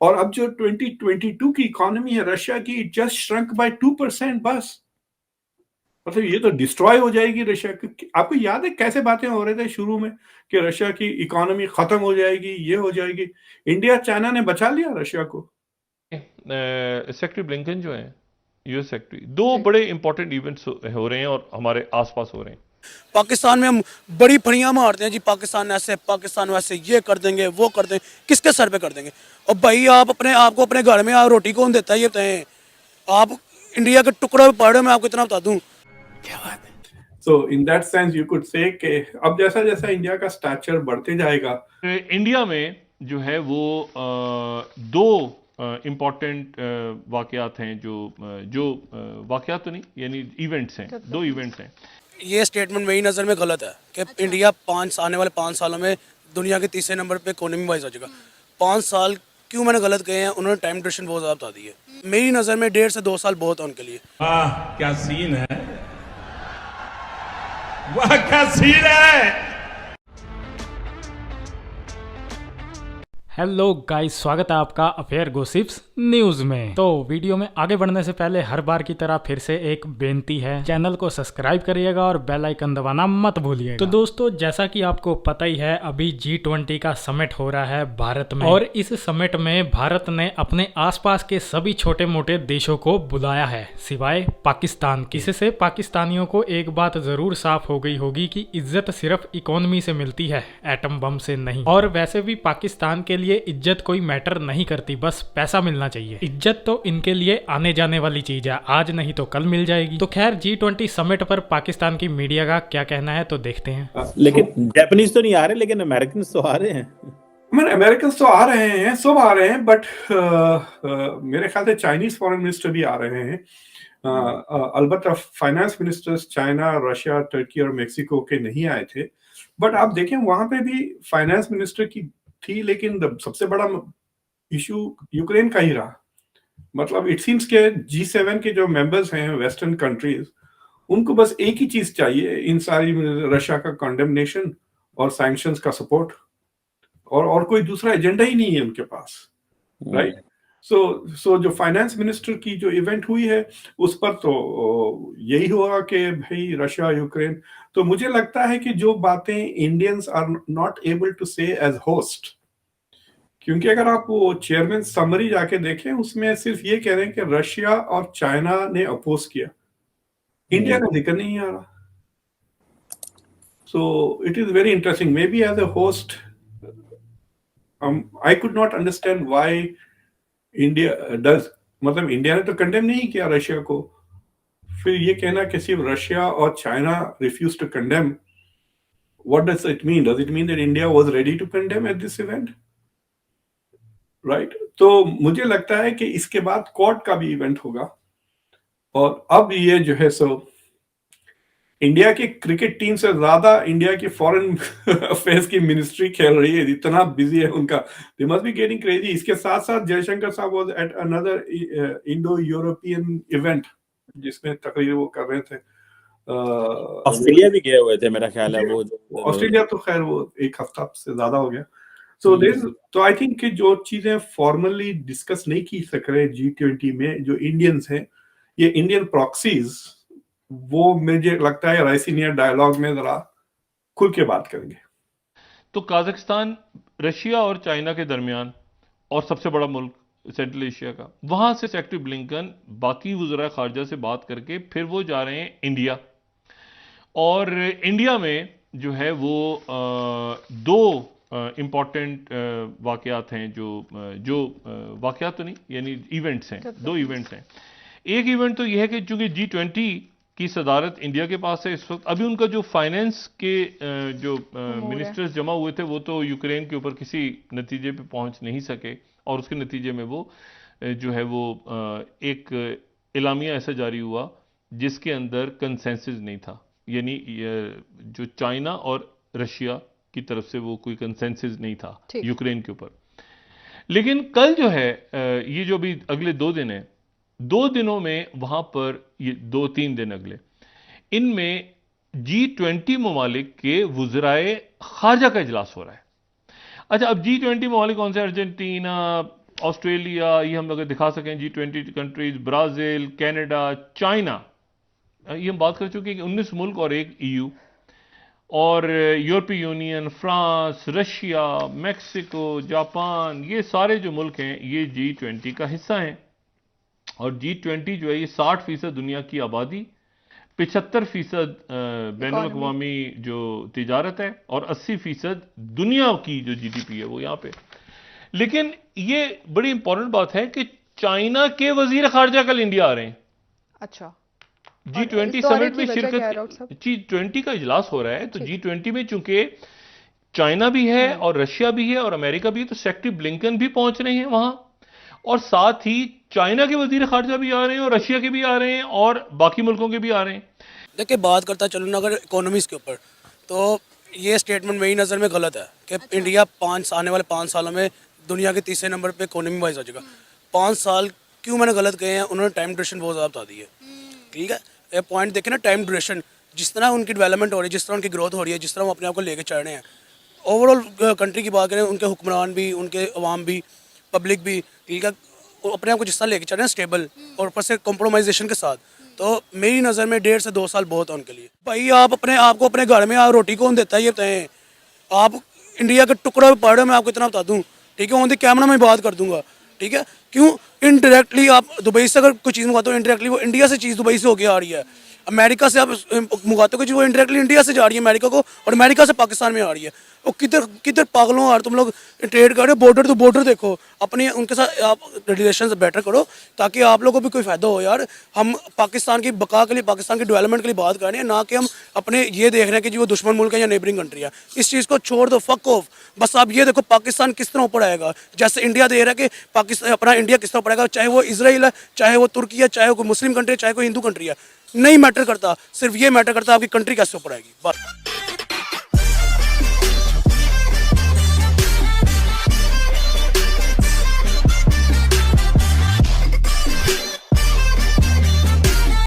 और अब जो 2022 की इकोनॉमी है रशिया की, इट जस्ट श्रंक बाय 2% बस। मतलब ये तो डिस्ट्रॉय हो जाएगी रशिया की। आपको याद है कैसे बातें हो रहे थे शुरू में कि रशिया की इकोनॉमी खत्म हो जाएगी, ये हो जाएगी। इंडिया चाइना ने बचा लिया रशिया को। सेक्रेटरी ब्लिंकन जो हैं, यूएस सेक्रेटरी, दो बड़े इंपॉर्टेंट इवेंट्स हो रहे हैं और हमारे आसपास हो रहे हैं। पाकिस्तान में हम बड़ी फड़ियां मारते हैं जी, पाकिस्तान ऐसे, पाकिस्तान वैसे, ये कर देंगे, वो कर देंगे। किसके सर पे कर देंगे? और भाई आप अपने आप को अपने घर में आप रोटी कौन देता है ये बताएं। आप इंडिया के टुकड़े पे पड़े हो, मैं आपको इतना बता दूं। So in that sense you could say कि अब जैसा जैसा इंडिया का स्टैचर बढ़ते जाएगा, इंडिया में जो है वो दो इम्पॉर्टेंट वाकयात हैं जो वाकयात तो नहीं, यानी इवेंट्स हैं, दो इवेंट्स हैं। ये स्टेटमेंट मेरी नज़र में गलत है कि इंडिया आने वाले 5 सालों में दुनिया के तीसरे नंबर पे इकोनॉमी वाइज हो जाएगा। 5 साल क्यों मैंने गलत कहे हैं? उन्होंने टाइम ड्यूरेशन बहुत ज़्यादा बता दी है। मेरी नज़र में 1.5 से 2 साल बहुत है उनके लिए। वाह क्या सीन है, वाह क्या सीन है। हेलो गाइस, स्वागत है आपका अफेयर गॉसिप्स न्यूज में। तो वीडियो में आगे बढ़ने से पहले हर बार की तरह फिर से एक बेनती है, चैनल को सब्सक्राइब करिएगा और बेल आइकन दबाना मत भूलिएगा। तो दोस्तों, जैसा कि आपको पता ही है, अभी G20 का समिट हो रहा है भारत में, और इस समिट में भारत ने अपने आसपास के सभी छोटे मोटे देशों को बुलाया है सिवाय पाकिस्तान के। इससे पाकिस्तानियों को एक बात जरूर साफ हो गई होगी कि इज्जत सिर्फ इकोनॉमी से मिलती है, एटम बम से नहीं। और वैसे भी पाकिस्तान के लिए इज्जत कोई मैटर नहीं करती, बस पैसा मिलना चाहिए। इज्जत तो इनके लिए आने जाने वाली चीज है, आज नहीं तो कल मिल जाएगी। तो खैर, G20 समिट पर पाकिस्तान की मीडिया का क्या कहना है तो देखते हैं। लेकिन जापानीज तो नहीं आ रहे, लेकिन अमेरिकन तो आ रहे हैं। अमेरिकन तो आ रहे हैं, सब आ रहे हैं, बट मेरे ख्याल से चाइनीज फॉरेन मिनिस्टर भी आ रहे हैं। अलबत्ता फाइनेंस मिनिस्टर्स चाइना, रशिया, तुर्की और मेक्सिको के नहीं आए थे। बट आप देखें वहां पे भी फाइनेंस मिनिस्टर की थी, लेकिन सबसे बड़ा इशू यूक्रेन का ही रहा। मतलब इट सीम्स के G7 के जो मेंबर्स हैं वेस्टर्न कंट्रीज, उनको बस एक ही चीज चाहिए इन सारी रशिया का कंडेमनेशन और सैंक्शंस का सपोर्ट, और कोई दूसरा एजेंडा ही नहीं है उनके पास, राइट। सो जो फाइनेंस मिनिस्टर की जो इवेंट हुई है उस पर तो यही हुआ कि भाई रशिया यूक्रेन। तो मुझे लगता है कि जो बातें Indians are not able to say as host, क्योंकि अगर आप वो चेयरमैन समरी जाके देखें, उसमें सिर्फ ये कह रहे हैं कि रशिया और चाइना ने अपोज किया, इंडिया का जिक्र नहीं आ रहा। So it is very interesting, maybe as a host I could not understand why India does. मतलब इंडिया ने तो कंडेम नहीं किया रशिया को, फिर ये कहना कि सिर्फ रशिया और China refuse to condemn, what does it mean? Does it mean that India was ready to condemn at this event, right? तो मुझे लगता है कि इसके बाद क्वाड का भी इवेंट होगा, और अब ये जो है सो इंडिया की क्रिकेट टीम से ज्यादा इंडिया की फॉरेन अफेयर्स की मिनिस्ट्री खेल रही है, इतना बिजी है उनका। They must be getting crazy. इसके साथ साथ जयशंकर साहब was at another Indo European event जिसमें तकरीर वो कर रहे थे। ऑस्ट्रेलिया भी गए हुए थे मेरा ख्याल है। वो ऑस्ट्रेलिया तो खैर वो एक हफ्ता से ज्यादा हो गया। तो आई थिंक कि जो चीजें फॉर्मली डिस्कस नहीं की सक रहे G20 में, जो इंडियंस हैं, ये इंडियन प्रॉक्सीज, वो मुझे लगता है राइसिनिया डायलॉग में जरा खुल के बात करेंगे। तो काजाकिस्तान रशिया और चाइना के दरमियान, और सबसे बड़ा मुल्क सेंट्रल एशिया का, वहां से सेक्रेटरी ब्लिंकन बाकी वज़रा खारजा से बात करके फिर वो जा रहे हैं इंडिया। और इंडिया में जो है वो दो इम्पॉर्टेंट वाकयात हैं, जो वाकयात तो नहीं, यानी इवेंट्स हैं, दो इवेंट्स हैं। एक इवेंट तो यह है कि चूंकि G20 की सदारत इंडिया के पास है इस वक्त, अभी उनका जो फाइनेंस के जो मिनिस्टर्स जमा हुए थे वो तो यूक्रेन के ऊपर किसी नतीजे पे पहुंच नहीं सके, और उसके नतीजे में वो जो है वो एक एलामिया ऐसा जारी हुआ जिसके अंदर कंसेंसस नहीं था, यानी जो चाइना और रशिया की तरफ से वो कोई कंसेंसस नहीं था यूक्रेन के ऊपर। लेकिन कल जो है ये जो भी अगले 2 दिन है, 2 दिनों में वहां पर, ये 2-3 दिन अगले, इनमें G20 ममालिक के वुज़राए खारजा का इजलास हो रहा है। अच्छा, अब G20 ममालिक कौन से? अर्जेंटीना, ऑस्ट्रेलिया, ये हम अगर दिखा सकें G20 countries, Brazil, Canada, China, ये हम बात कर चुके हैं कि 19 मुल्क और एक EU, और यूरोपीय union, France, Russia, Mexico, Japan, ये सारे जो मुल्क हैं ये G20 का हिस्सा हैं। और G20 जो है ये 60% दुनिया की आबादी, 75% बैनुल-अक़वामी जो तिजारत है, और 80% दुनिया की जो GDP है वो यहाँ पे। लेकिन ये बड़ी इंपॉर्टेंट बात है कि चाइना के वजीर खारजा कल इंडिया आ रहे हैं। अच्छा, G20 समिट में शिरकत, G20 का इजलास हो रहा है, तो G20 में चूंकि चाइना भी है और रशिया भी है और अमेरिका भी है, तो सेक्रेटरी ब्लिंकन भी पहुंच रहे हैं वहां, और साथ ही चाइना के वजीर खारजा भी आ रहे हैं और रशिया के भी आ रहे हैं और बाकी मुल्कों के भी आ रहे हैं। देखिए, बात करता चलूँ ना अगर इकोनॉमीज़ के ऊपर, तो ये स्टेटमेंट मेरी नज़र में गलत है कि इंडिया आने वाले 5 सालों में दुनिया के तीसरे नंबर पे इकोनॉमी वाइज आ जाएगा। 5 साल क्यों मैंने गलत कहे हैं, उन्होंने टाइम ड्यूरेशन बहुत ज़्यादा बता दी है। ठीक है, ये पॉइंट देखें ना, टाइम ड्यूरेशन, जिस तरह उनकी डेवलपमेंट हो रही है, जिस तरह उनकी ग्रोथ हो रही है, जिस तरह वो अपने आप को लेके चल रहे हैं, ओवरऑल कंट्री की बात करें, उनके हुक्मरान भी, उनके अवाम भी, पब्लिक भी, ठीक है, वो अपने आप को जिस तरह लेके चल रहे हैं स्टेबल और ऊपर से कॉम्प्रोमाइजेशन के साथ, तो मेरी नज़र में 1.5 से 2 साल बहुत है उनके लिए। भाई आप अपने आप को अपने घर में रोटी कौन देता है ये बताएं। आप इंडिया के टुकड़ा भी पढ़ रहे हो, मैं आपको इतना बता दूं, ठीक है, ऑन द कैमरा में बात कर दूंगा, ठीक है। क्यों इनडायरेक्टली आप दुबई से अगर कोई चीज़ मंगाते हो, इनडायरेक्टली वो इंडिया से चीज़ दुबई से होके आ रही है। अमेरिका से आप मंगाते हो कि वो इनडायरेक्टली इंडिया से जा रही है अमेरिका को, और अमेरिका से पाकिस्तान में आ रही है। वो किधर किधर पागलों यार, तुम लोग ट्रेड कर रहे हो, बॉर्डर टू बॉर्डर देखो, अपने उनके साथ आप रिलेशन बेटर करो ताकि आप लोगों को भी कोई फ़ायदा हो यार। हम पाकिस्तान की बका के लिए, पाकिस्तान की डेवलपमेंट के लिए बात कर रहे हैं, ना कि हम अपने ये देख रहे हैं कि जी वो दुश्मन मुल्क है या नेबरिंग कंट्री है। इस चीज़ को छोड़ दो, फक ऑफ। बस आप ये देखो पाकिस्तान किस तरह ऊपर आएगा, जैसे इंडिया दे रहा है कि पाकिस्तान अपना इंडिया किस तरह ऊपर आएगा, चाहे वो इसराइल है, चाहे वो तुर्की है, चाहे वो कोई मुस्लिम कंट्री है, चाहे कोई हिंदू कंट्री है, नहीं मैटर करता। सिर्फ ये मैटर करता है आपकी कंट्री कैसे ऊपर आएगी, बस।